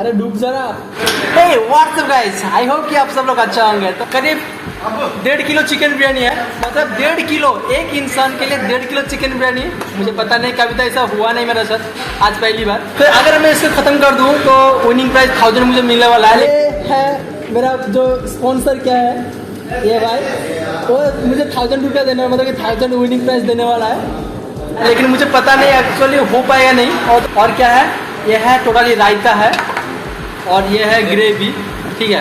अरे डूब जरा। हे व्हाट्सअप गाइस, आई होप कि आप सब लोग अच्छा होंगे। तो करीब 1.5 किलो चिकन बिरयानी है, मतलब 1.5 किलो, एक इंसान के लिए 1.5 किलो चिकन बिरयानी। मुझे पता नहीं कभी तो ऐसा हुआ नहीं मेरे साथ, आज पहली बार। तो अगर मैं इसको खत्म कर दूं तो विनिंग प्राइस 1000 मुझे मिलने वाला है। ये है मेरा जो स्पॉन्सर क्या है, ये भाई वो मुझे 1000 रुपया देने वाला, मतलब कि 1000 विनिंग प्राइस देने वाला है, लेकिन मुझे पता नहीं एक्चुअली हो पाएगा नहीं। और क्या है, ये है टोटली रायता है और ये है ग्रेवी, ठीक है।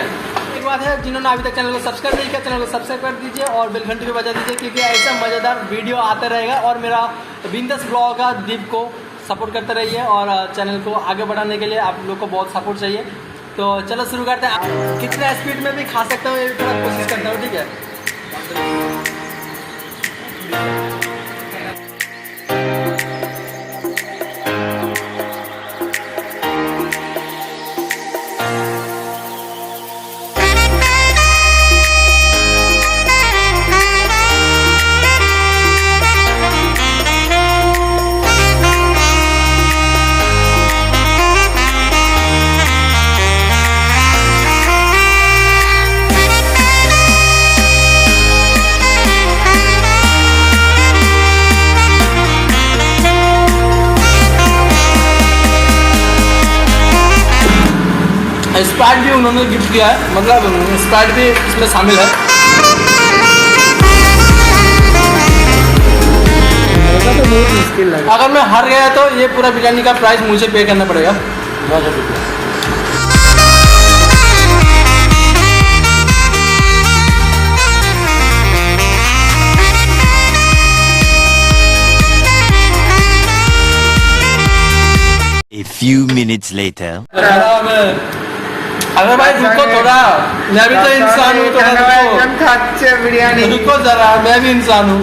एक बात है, जिन्होंने अभी तक चैनल को सब्सक्राइब नहीं किया, चैनल को सब्सक्राइब कर दीजिए और बेल घंटी को बजा दीजिए, क्योंकि ऐसा मज़ेदार वीडियो आता रहेगा। और मेरा बिंदस ब्लॉग का दीप को सपोर्ट करते रहिए और चैनल को आगे बढ़ाने के लिए आप लोग को बहुत सपोर्ट चाहिए। तो चलो शुरू करते हैं। कितना स्पीड में भी खा सकता हूँ ये थोड़ा कोशिश करता हूँ, ठीक है। स्प्राइट भी उन्होंने गिफ्ट किया है, मतलब स्प्राइट भी इसमें शामिल है। तो बहुत मुश्किल लगा। अगर मैं हार गया तो ये पूरा बिरयानी का प्राइस मुझे पे करना पड़ेगा 1000 रुपये। A few minutes later. अगर भाई रुको थोड़ा, मैं भी तो इंसान हूँ, थोड़ा रुको जरा, मैं भी इंसान हूँ।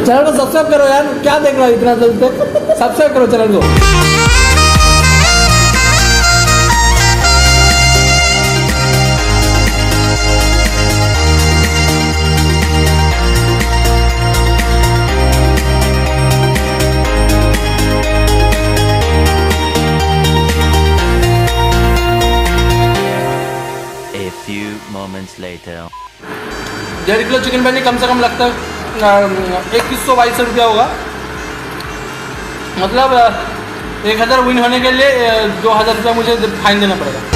चैनल को सब्सक्राइब करो यार, क्या देख रहा है इतना जल्दी तक, सब्सक्राइब करो चैनल को। A few moments later. 1.5 kilo chicken biryani कम से कम लगता है 2122 रुपया होगा, मतलब 1000 विन होने के लिए 2000 रुपया मुझे फाइन देना पड़ेगा।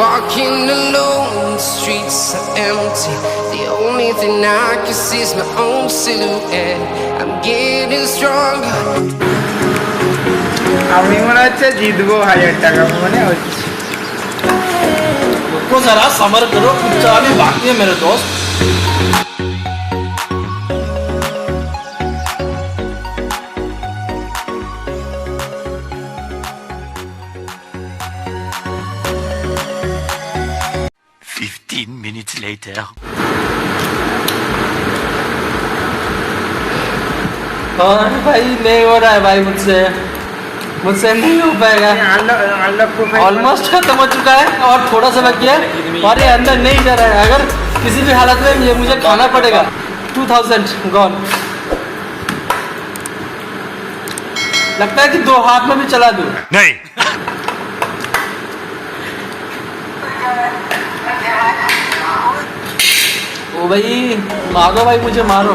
Walking alone, the streets are empty. The only thing I can see is my own silhouette. I'm getting stronger. আমি মনে হচ্ছে জিতবো 1000 টাকা মনে হচ্ছে। रुको जरा, सब्र करो, कुछ अभी बाकी है मेरे दोस्त। 15 minutes later. और भाई नहीं हो रहा है भाई, मुझसे नहीं हो पाएगा। ऑलमोस्ट खत्म हो चुका है और थोड़ा सा बाकी है और ये अंदर नहीं जा रहा है। अगर किसी भी हालत में ये मुझे खाना पड़ेगा। 2000 गॉन। लगता है कि 2 हाथ में भी चला दूं। नहीं। ओ भाई मारो भाई, मुझे मारो।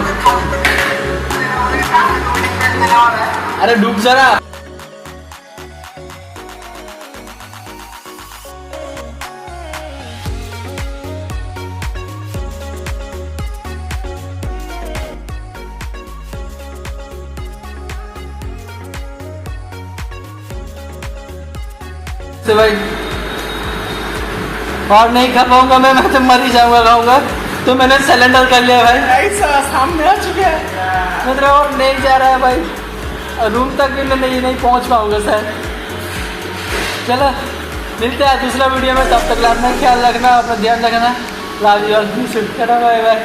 अरे डूब जरा। तो भाई और नहीं खा पाऊंगा मैं तो मर ही जाऊंगा खाऊंगा। तो मैंने सिलेंडर कर लिया भाई, ऐसा सामने आ चुके हैं, मतलब और नहीं जा रहा है भाई, रूम तक भी मैं नहीं पहुंच पाऊंगा सर। चलो मिलते हैं दूसरा वीडियो में, तब तक अपना ख्याल रखना, अपना ध्यान रखना। Love you all, bye bye.